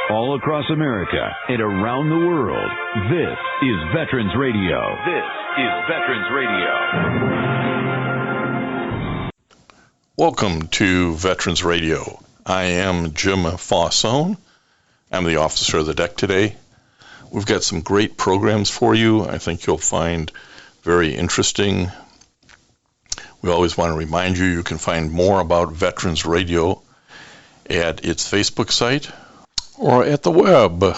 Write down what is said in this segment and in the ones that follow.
all across America and around the world. This is Veterans Radio. This is Veterans Radio. Welcome to Veterans Radio. I am Jim Fausone. I'm the officer of the deck today. We've got some great programs for you. I think you'll find very interesting. We always want to remind you can find more about Veterans Radio at its Facebook site or at the web.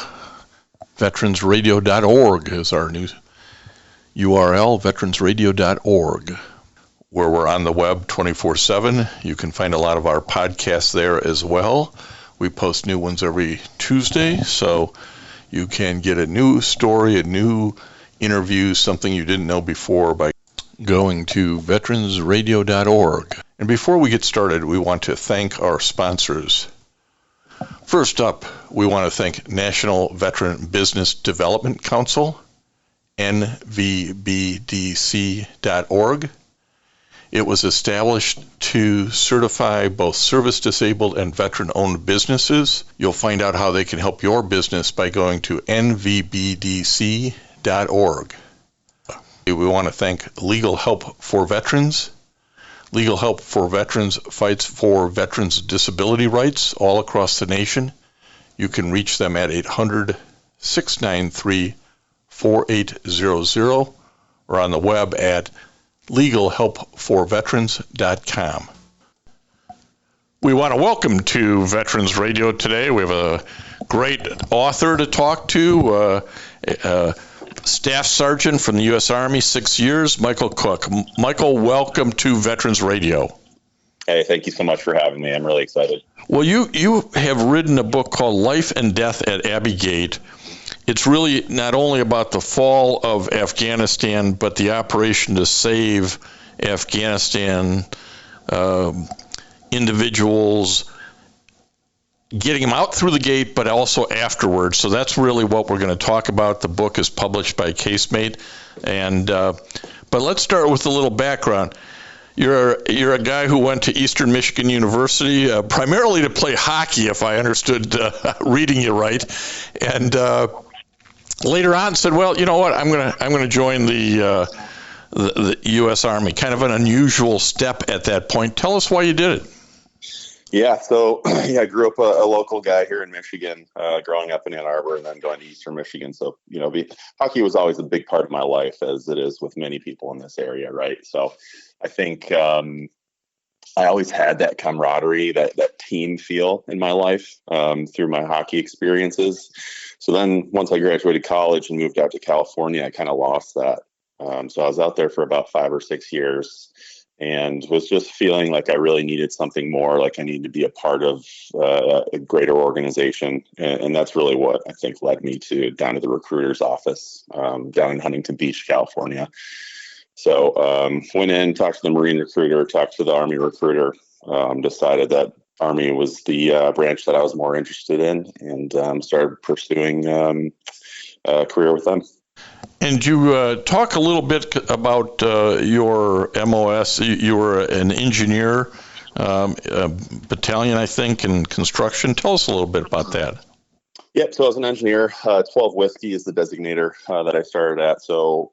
Veteransradio.org is our new URL, veteransradio.org, where we're on the web 24/7. You can find a lot of our podcasts there as well. We post new ones every Tuesday, so you can get a new story, a new interview, something you didn't know before by going to veteransradio.org. And before we get started, we want to thank our sponsors. First up, we want to thank National Veteran Business Development Council, nvbdc.org. It was established to certify both service-disabled and veteran-owned businesses. You'll find out how they can help your business by going to nvbdc.org. We want to thank Legal Help for Veterans. Legal Help for Veterans fights for veterans' disability rights all across the nation. You can reach them at 800-693-4800 or on the web at legalhelpforveterans.com. We want to welcome to Veterans Radio today. We have a great author to talk to, Staff Sergeant from the U.S. Army, 6 years, Mikael Cook. Michael, welcome to Veterans Radio. Hey, thank you so much for having me. I'm really excited. Well, you have written a book called Life and Death at Abbey Gate. It's really not only about the fall of Afghanistan, but the operation to save Afghanistan individuals, getting them out through the gate, but also afterwards. So that's really what we're going to talk about. The book is published by Casemate, and but let's start with a little background. You're a guy who went to Eastern Michigan University primarily to play hockey, if I understood reading you right, and later on said, "Well, you know what? I'm gonna join the U.S. Army." Kind of an unusual step at that point. Tell us why you did it. Yeah, so I grew up a local guy here in Michigan, growing up in Ann Arbor and then going to Eastern Michigan. So, hockey was always a big part of my life, as it is with many people in this area, right? So I think I always had that camaraderie, that team feel in my life through my hockey experiences. So then once I graduated college and moved out to California, I kind of lost that. So I was out there for about 5 or 6 years, and was just feeling like I really needed something more, like I needed to be a part of a greater organization. And that's really what I think led me down to the recruiter's office down in Huntington Beach, California. So went in, talked to the Marine recruiter, talked to the Army recruiter, decided that Army was the branch that I was more interested in, and started pursuing a career with them. And you talk a little bit about your MOS. You were an engineer, battalion, I think, in construction. Tell us a little bit about that. Yep. So I was an engineer. 12 Whiskey is the designator that I started at. So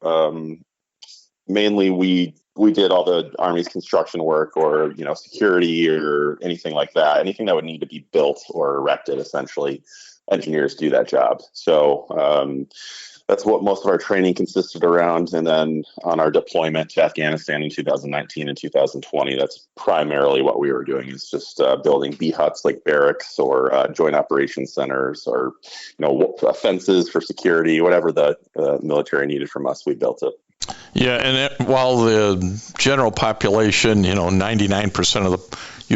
mainly we did all the Army's construction work, or security or anything like that. Anything that would need to be built or erected, essentially, engineers do that job. So that's what most of our training consisted around. And then on our deployment to Afghanistan in 2019 and 2020, that's primarily what we were doing, is just building B-huts like barracks or joint operations centers, or, fences for security, whatever the military needed from us, we built it. Yeah, and while the general population, 99% of the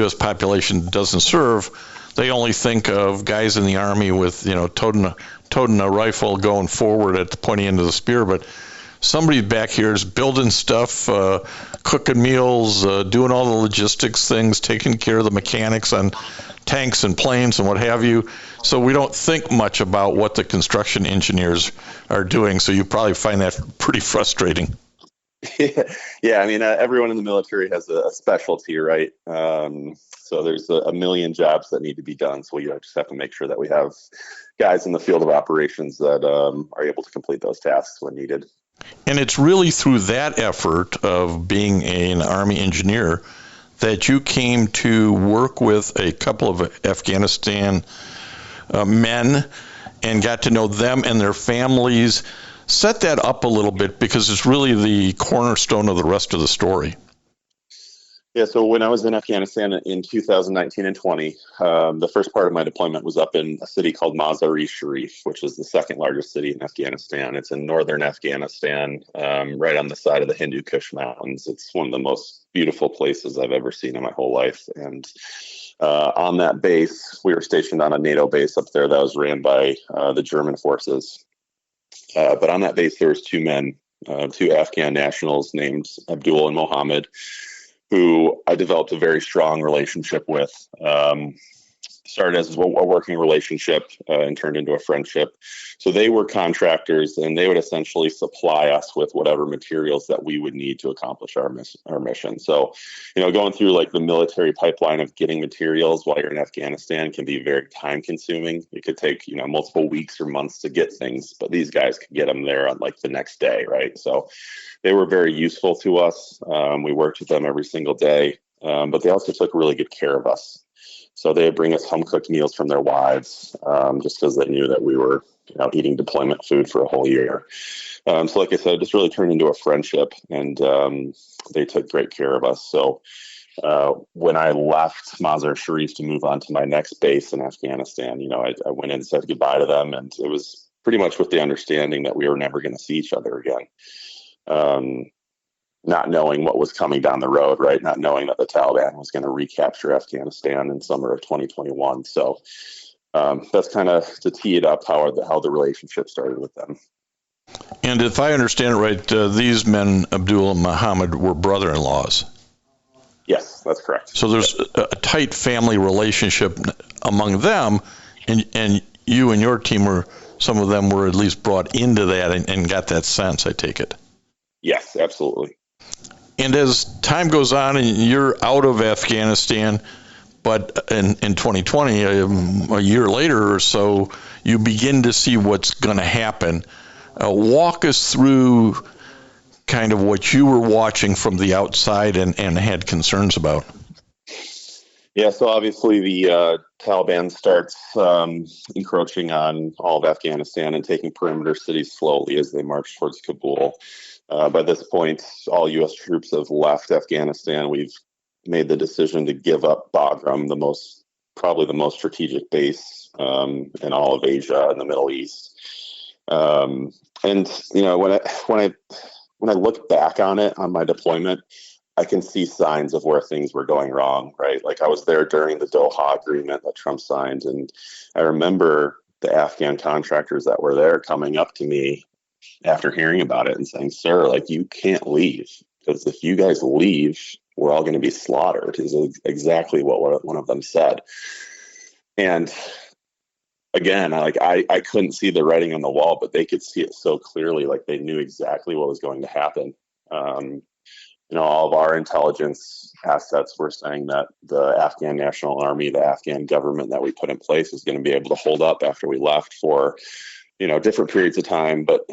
U.S. population doesn't serve, they only think of guys in the Army with, toting a rifle going forward at the pointy end of the spear. But somebody back here is building stuff, cooking meals, doing all the logistics things, taking care of the mechanics on tanks and planes and what have you. So we don't think much about what the construction engineers are doing. So you probably find that pretty frustrating. Yeah, I mean, everyone in the military has a specialty, right? So there's a million jobs that need to be done. So we just have to make sure that we have guys in the field of operations that are able to complete those tasks when needed. And it's really through that effort of being an Army engineer that you came to work with a couple of Afghanistan men and got to know them and their families. Set that up a little bit, because it's really the cornerstone of the rest of the story. Yeah, so when I was in Afghanistan in 2019 and 20, the first part of my deployment was up in a city called Mazar-e-Sharif, which is the second largest city in Afghanistan. It's in northern Afghanistan, right on the side of the Hindu Kush Mountains. It's one of the most beautiful places I've ever seen in my whole life. And on that base, we were stationed on a NATO base up there that was ran by the German forces. But on that base, there was two men, two Afghan nationals named Abdul and Mohammed, who I developed a very strong relationship with. Started as a working relationship and turned into a friendship. So they were contractors, and they would essentially supply us with whatever materials that we would need to accomplish our mission. So, going through like the military pipeline of getting materials while you're in Afghanistan can be very time consuming. It could take, multiple weeks or months to get things, but these guys could get them there on like the next day, right? So they were very useful to us. We worked with them every single day, but they also took really good care of us. So they would bring us home-cooked meals from their wives, just because they knew that we were, eating deployment food for a whole year. So like I said, it just really turned into a friendship, and they took great care of us. So when I left Mazar-Sharif to move on to my next base in Afghanistan, I went in and said goodbye to them, and it was pretty much with the understanding that we were never going to see each other again. Not knowing what was coming down the road, right? Not knowing that the Taliban was going to recapture Afghanistan in summer of 2021. So that's kind of to tee it up how the relationship started with them. And if I understand it right, these men, Abdul and Muhammad, were brother-in-laws. Yes, that's correct. So there's a tight family relationship among them, and you and your team some of them were at least brought into that and got that sense, I take it. Yes, absolutely. And as time goes on and you're out of Afghanistan, but in 2020, a year later or so, you begin to see what's going to happen. Walk us through kind of what you were watching from the outside and had concerns about. Yeah, so obviously the Taliban starts encroaching on all of Afghanistan and taking perimeter cities slowly as they march towards Kabul. By this point, all U.S. troops have left Afghanistan. We've made the decision to give up Bagram, probably the most strategic base in all of Asia and the Middle East. And when I look back on it, on my deployment, I can see signs of where things were going wrong, right? Like I was there during the Doha agreement that Trump signed, and I remember the Afghan contractors that were there coming up to me after hearing about it and saying, "Sir, like you can't leave, because if you guys leave, we're all going to be slaughtered," is exactly what one of them said. And again, I couldn't see the writing on the wall, but they could see it so clearly, like they knew exactly what was going to happen. All of our intelligence assets were saying that the Afghan National Army, the Afghan government that we put in place, is going to be able to hold up after we left for, different periods of time. But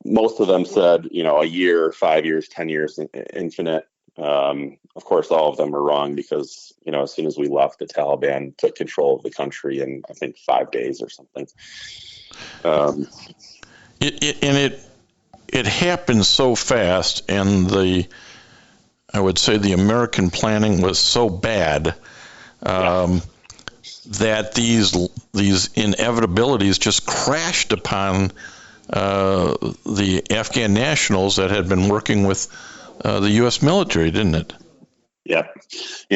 most of them said, a year, 5 years, 10 years, infinite. Of course, all of them are wrong because, as soon as we left, the Taliban took control of the country in, I think, 5 days or something. It happened so fast, and I would say the American planning was so bad that these inevitabilities just crashed upon the Afghan nationals that had been working with the U.S. military, didn't it? Yeah.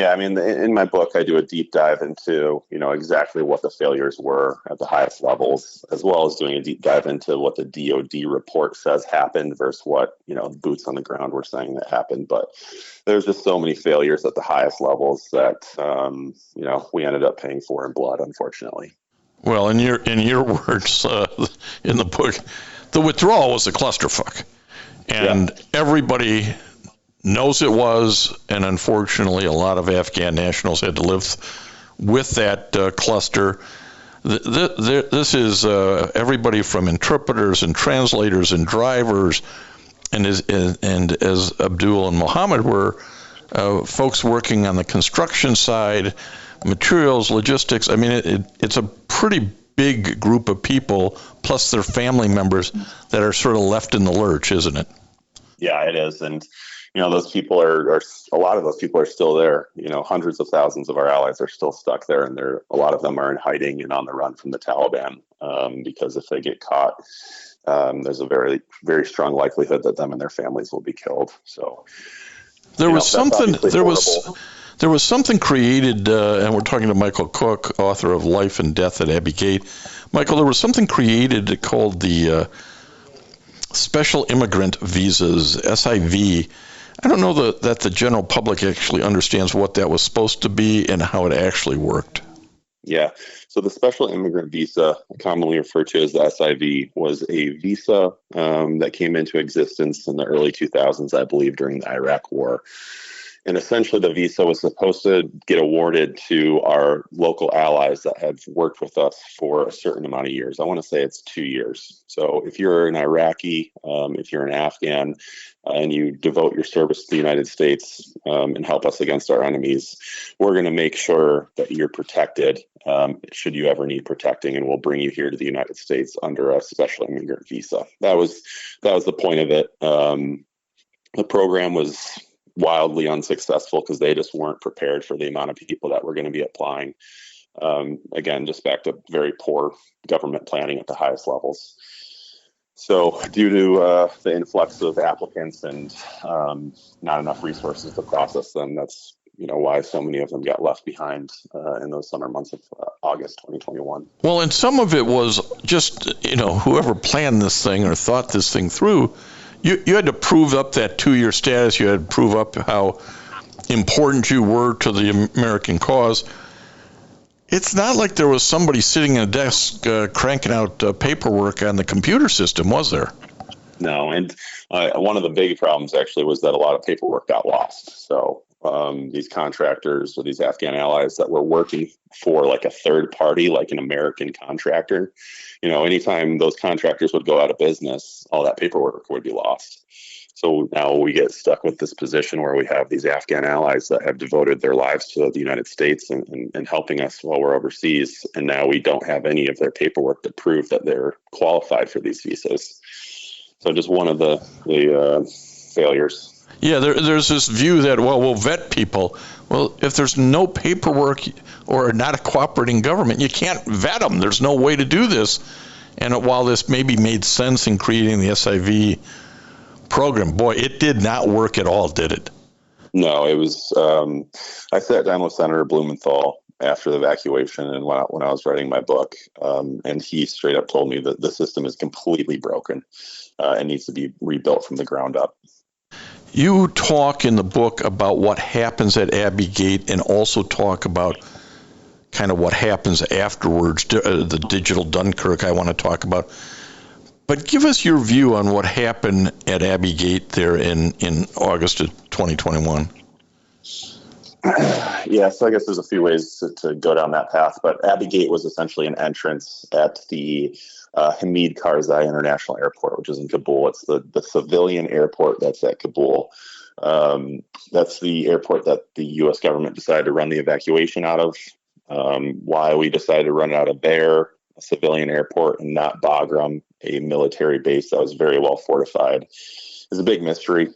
I mean, in my book, I do a deep dive into, exactly what the failures were at the highest levels, as well as doing a deep dive into what the DOD report says happened versus what, boots on the ground were saying that happened. But there's just so many failures at the highest levels that, we ended up paying for in blood, unfortunately. Well, in your words in the book, the withdrawal was a clusterfuck. And everybody knows it was, and unfortunately a lot of Afghan nationals had to live with that cluster. This is everybody from interpreters and translators and drivers, and as Abdul and Muhammad were, folks working on the construction side, materials, logistics. I mean, it's a pretty big group of people, plus their family members, that are sort of left in the lurch, isn't it? Yeah, it is. And, those people are a lot of those people are still there. Hundreds of thousands of our allies are still stuck there, and a lot of them are in hiding and on the run from the Taliban, because if they get caught, there's a very, very strong likelihood that them and their families will be killed. So there was something created, and we're talking to Mikael Cook, author of Life and Death at Abbey Gate. Michael, there was something created called the Special Immigrant Visas, SIV. I don't know that the general public actually understands what that was supposed to be and how it actually worked. Yeah. So the Special Immigrant Visa, commonly referred to as the SIV, was a visa that came into existence in the early 2000s, I believe, during the Iraq War. And essentially, the visa was supposed to get awarded to our local allies that have worked with us for a certain amount of years. I want to say it's 2 years. So if you're an Iraqi, if you're an Afghan, and you devote your service to the United States and help us against our enemies, we're going to make sure that you're protected should you ever need protecting, and we'll bring you here to the United States under a special immigrant visa. That was the point of it. The program was wildly unsuccessful because they just weren't prepared for the amount of people that were going to be applying. Again, just back to very poor government planning at the highest levels. So due to the influx of applicants and not enough resources to process them, that's why so many of them got left behind in those summer months of August 2021. Well, and some of it was just, whoever planned this thing or thought this thing through, you had to prove up that 2-year status. You had to prove up how important you were to the American cause. It's not like there was somebody sitting at a desk cranking out paperwork on the computer system, was there? No, and one of the big problems actually was that a lot of paperwork got lost. So these contractors or these Afghan allies that were working for like a third party, like an American contractor, anytime those contractors would go out of business, all that paperwork would be lost. So now we get stuck with this position where we have these Afghan allies that have devoted their lives to the United States and helping us while we're overseas. And now we don't have any of their paperwork to prove that they're qualified for these visas. So just one of the failures. Yeah, there's this view that, we'll vet people. Well, if there's no paperwork or not a cooperating government, you can't vet them. There's no way to do this. And while this maybe made sense in creating the SIV program, boy, it did not work at all, did it? No, it was. I sat down with Senator Blumenthal after the evacuation and when I was writing my book, and he straight up told me that the system is completely broken and needs to be rebuilt from the ground up. You talk in the book about what happens at Abbey Gate and also talk about kind of what happens afterwards, the digital Dunkirk I want to talk about. But give us your view on what happened at Abbey Gate there in August of 2021. Yeah, so I guess there's a few ways to go down that path, but Abbey Gate was essentially an entrance at the Hamid Karzai International Airport, which is in Kabul. It's the civilian airport that's at Kabul. That's the airport that the U.S. government decided to run the evacuation out of. Why we decided to run it out of there, a civilian airport, and not Bagram, a military base that was very well fortified, is a big mystery.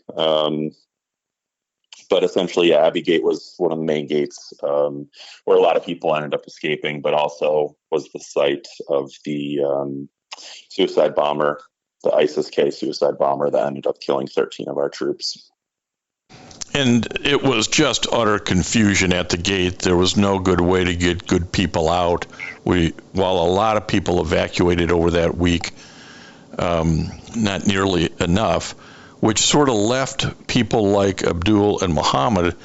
But essentially, Abbey Gate was one of the main gates where a lot of people ended up escaping, but also was the site of the suicide bomber, the ISIS-K suicide bomber that ended up killing 13 of our troops. And it was just utter confusion at the gate. There was no good way to get good people out. While a lot of people evacuated over that week, not nearly enough, which sort of left people like Abdul and Muhammad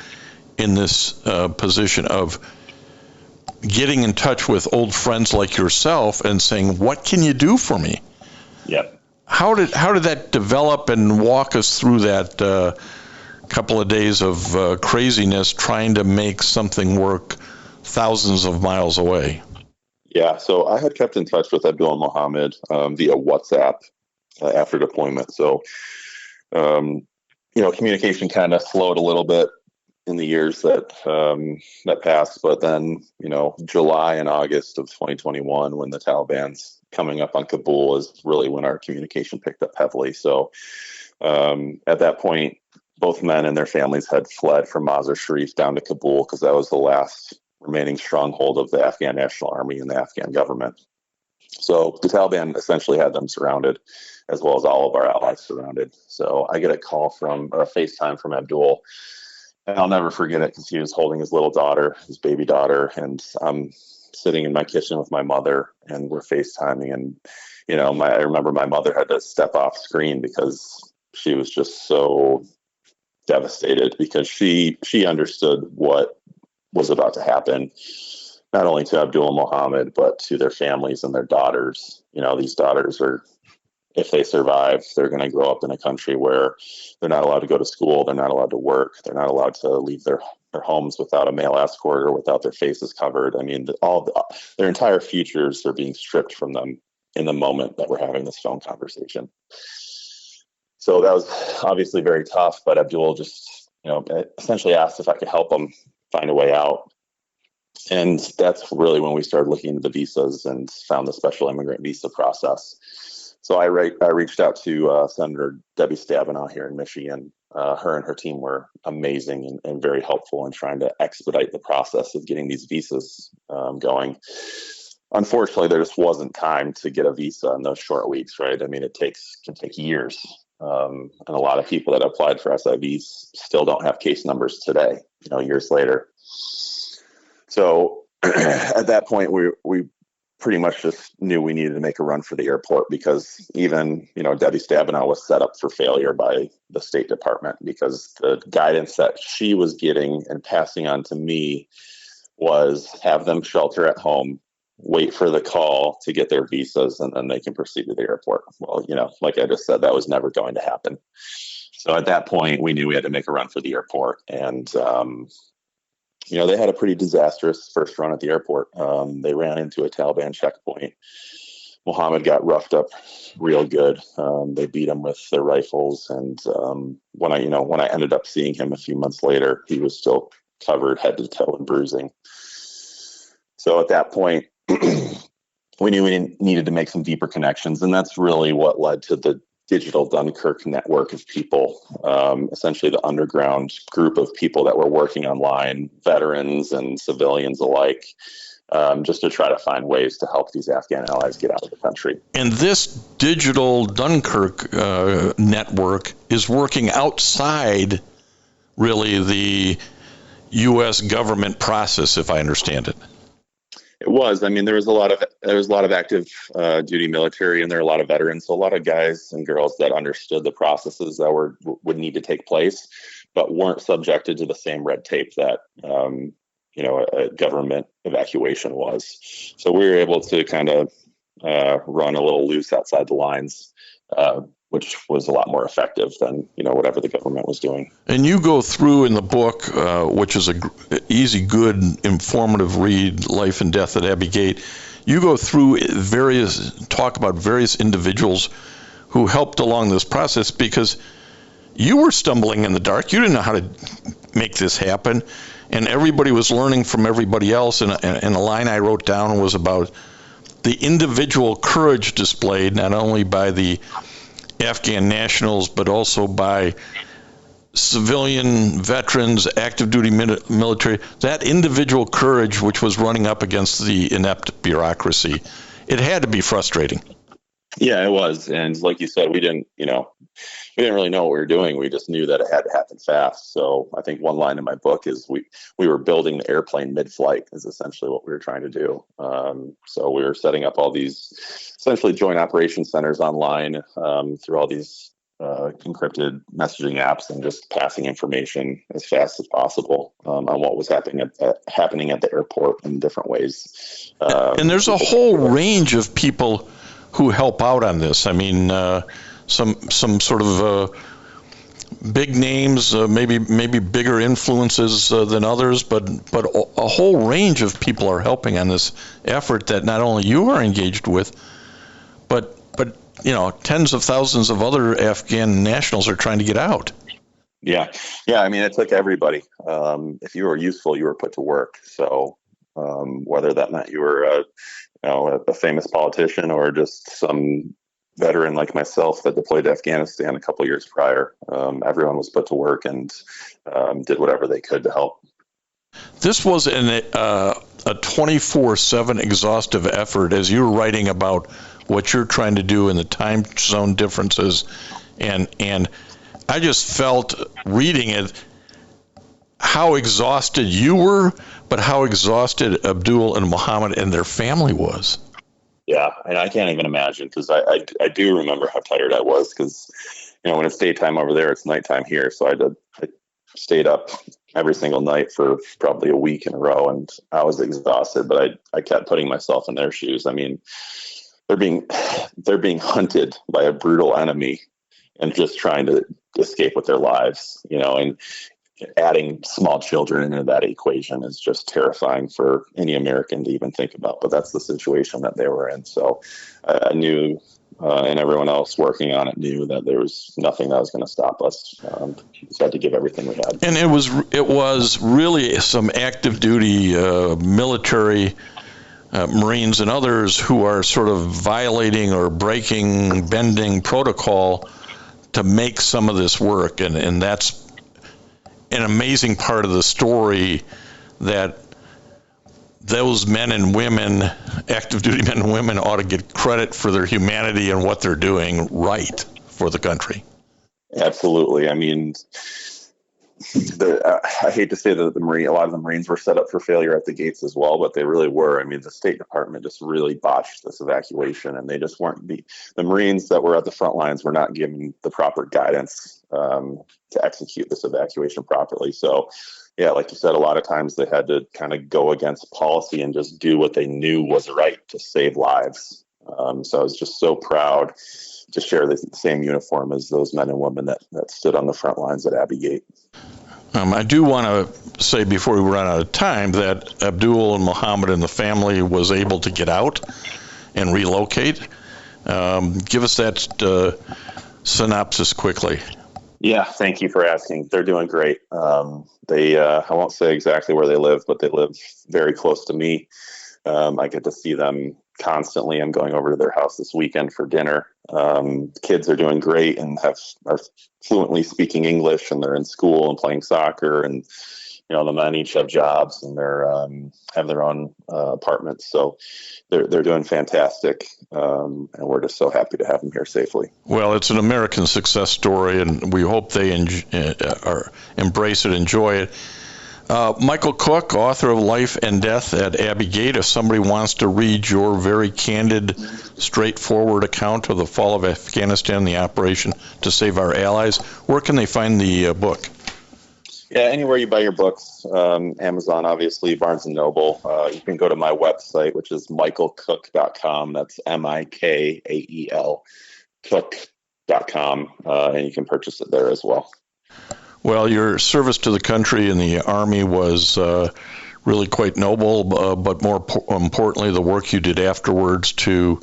in this position of getting in touch with old friends like yourself and saying, what can you do for me? Yep. how did that develop, and walk us through that couple of days of craziness trying to make something work thousands of miles away? Yeah, so I had kept in touch with Abdul Mohammed via WhatsApp after deployment. So, communication kind of slowed a little bit in the years that passed. But then, July and August of 2021, when the Taliban's coming up on Kabul, is really when our communication picked up heavily. So at that point, both men and their families had fled from Mazar Sharif down to Kabul, because that was the last remaining stronghold of the Afghan National Army and the Afghan government. So the Taliban essentially had them surrounded, as well as all of our allies surrounded. So I get a FaceTime from Abdul, and I'll never forget it, because he was holding his little daughter, his baby daughter, and I'm sitting in my kitchen with my mother, and we're FaceTiming. And, I remember my mother had to step off screen because she was just so devastated, because she understood what was about to happen, not only to Abdul Mohammed, but to their families and their daughters. These daughters are, if they survive, they're going to grow up in a country where they're not allowed to go to school, they're not allowed to work, they're not allowed to leave their homes without a male escort or without their faces covered. I mean, their entire futures are being stripped from them in the moment that we're having this phone conversation. So that was obviously very tough, but Abdul just, essentially asked if I could help him find a way out. And that's really when we started looking into the visas and found the special immigrant visa process. So I reached out to Senator Debbie Stabenow here in Michigan. Her and her team were amazing and very helpful in trying to expedite the process of getting these visas going. Unfortunately, there just wasn't time to get a visa in those short weeks, right? I mean, it can take years. And a lot of people that applied for SIVs still don't have case numbers today, years later. So at that point, we pretty much just knew we needed to make a run for the airport, because even, Debbie Stabenow was set up for failure by the State Department, because the guidance that she was getting and passing on to me was have them shelter at home, wait for the call to get their visas, and then they can proceed to the airport. Well, like I just said, that was never going to happen. So at that point, we knew we had to make a run for the airport. And, they had a pretty disastrous first run at the airport. They ran into a Taliban checkpoint. Mohammed got roughed up real good. They beat him with their rifles. And when I ended up seeing him a few months later, he was still covered head to toe in bruising. So at that point, we knew we needed to make some deeper connections. And that's really what led to the digital Dunkirk network of people, essentially the underground group of people that were working online, veterans and civilians alike, just to try to find ways to help these Afghan allies get out of the country. And this digital Dunkirk network is working outside, really, the U.S. government process, if I understand it. It was. I mean, there was a lot of active duty military, and there are a lot of veterans. So a lot of guys and girls that understood the processes that would need to take place, but weren't subjected to the same red tape that a government evacuation was. So we were able to kind of run a little loose outside the lines, which was a lot more effective than whatever the government was doing. And you go through in the book, which is a easy, good, informative read, Life and Death at Abbey Gate. You go through talk about various individuals who helped along this process, because you were stumbling in the dark. You didn't know how to make this happen, and everybody was learning from everybody else. And a line I wrote down was about the individual courage displayed, not only by the Afghan nationals, but also by civilian veterans, active duty military. That individual courage, which was running up against the inept bureaucracy, it had to be frustrating. Yeah, it was. And like you said, we didn't really know what we were doing. We just knew that it had to happen fast. So I think one line in my book is we were building the airplane mid-flight is essentially what we were trying to do. So we were setting up all these essentially joint operations centers online through all these encrypted messaging apps, and just passing information as fast as possible on what was happening at the airport in different ways. And there's a whole range of people who help out on this. I mean, some sort of big names, maybe bigger influences than others, but a whole range of people are helping on this effort that not only you are engaged with, but tens of thousands of other Afghan nationals are trying to get out. Yeah. I mean, it took everybody. If you were useful, you were put to work. So whether that meant you were a famous politician or just some veteran like myself that deployed to Afghanistan a couple of years prior, everyone was put to work and did whatever they could to help. This was a 24/7 exhaustive effort, as you were writing about what you're trying to do and the time zone differences, and I just felt reading it how exhausted you were, but how exhausted Abdul and Muhammad and their family was. Yeah, and I can't even imagine, because I do remember how tired I was, because when it's daytime over there, it's nighttime here. So I stayed up every single night for probably a week in a row, and I was exhausted. But I kept putting myself in their shoes. I mean, they're being hunted by a brutal enemy, and just trying to escape with their lives. And adding small children into that equation is just terrifying for any American to even think about. But that's the situation that they were in. So I knew, and everyone else working on it knew, that there was nothing that was going to stop us. We just had to give everything we had. And it was really some active duty military Marines and others who are sort of violating or bending protocol to make some of this work. And that's an amazing part of the story, that those men and women, active duty men and women, ought to get credit for their humanity and what they're doing right for the country. Absolutely. I mean, I hate to say that a lot of the Marines were set up for failure at the gates as well, but they really were. I mean, the State Department just really botched this evacuation, and they just weren't the Marines that were at the front lines were not given the proper guidance to execute this evacuation properly. So, yeah, like you said, a lot of times they had to kind of go against policy and just do what they knew was right to save lives. So I was just so proud to share the same uniform as those men and women that stood on the front lines at Abbey Gate. I do want to say before we run out of time that Abdul and Muhammad and the family was able to get out and relocate. Give us that synopsis quickly. Yeah, thank you for asking. They're doing great. I won't say exactly where they live, but they live very close to me. I get to see them constantly. I'm going over to their house this weekend for dinner. Kids are doing great and are fluently speaking English, and they're in school and playing soccer, and the men each have jobs, and they're have their own apartments. So they're doing fantastic, and we're just so happy to have them here safely. Well, it's an American success story, and we hope they embrace it, enjoy it. Mikael Cook, author of Life and Death at Abbey Gate. If somebody wants to read your very candid, straightforward account of the fall of Afghanistan, the operation to save our allies, where can they find the book? Yeah, anywhere you buy your books, Amazon, obviously, Barnes & Noble. You can go to my website, which is michaelcook.com. That's Mikael Cook.com, and you can purchase it there as well. Well, your service to the country in the Army was really quite noble, but more importantly, the work you did afterwards to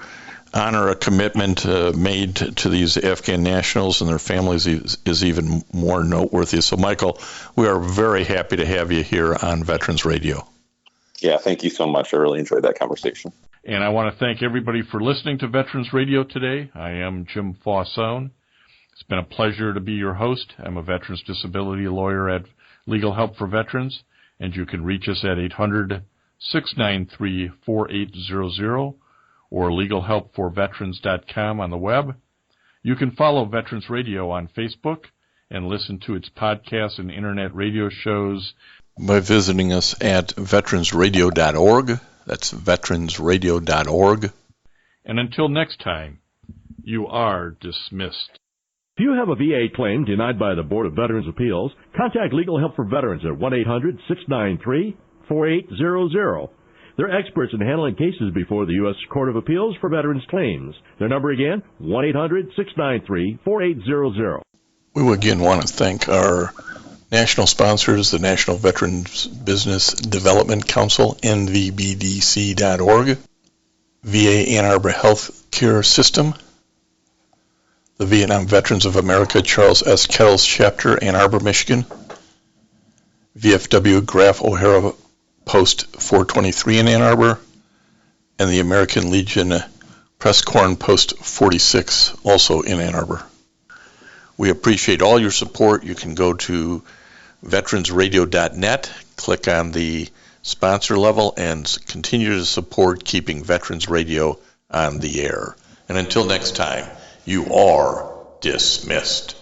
honor a commitment made to these Afghan nationals and their families is even more noteworthy. So, Mikael, we are very happy to have you here on Veterans Radio. Yeah, thank you so much. I really enjoyed that conversation. And I want to thank everybody for listening to Veterans Radio today. I am Jim Fausone. It's been a pleasure to be your host. I'm a veterans disability lawyer at Legal Help for Veterans, and you can reach us at 800-693-4800 or legalhelpforveterans.com on the web. You can follow Veterans Radio on Facebook and listen to its podcasts and internet radio shows by visiting us at veteransradio.org. That's veteransradio.org. And until next time, you are dismissed. If you have a VA claim denied by the Board of Veterans' Appeals, contact Legal Help for Veterans at 1-800-693-4800. They're experts in handling cases before the U.S. Court of Appeals for Veterans Claims. Their number again, 1-800-693-4800. We again want to thank our national sponsors, the National Veterans Business Development Council, nvbdc.org, VA Ann Arbor Health Care System, the Vietnam Veterans of America Charles S. Kettles Chapter, Ann Arbor, Michigan, VFW Graf O'Hara Post 423 in Ann Arbor, and the American Legion Press Corn Post 46, also in Ann Arbor. We appreciate all your support. You can go to veteransradio.net, click on the sponsor level, and continue to support keeping Veterans Radio on the air. And until next time, you are dismissed.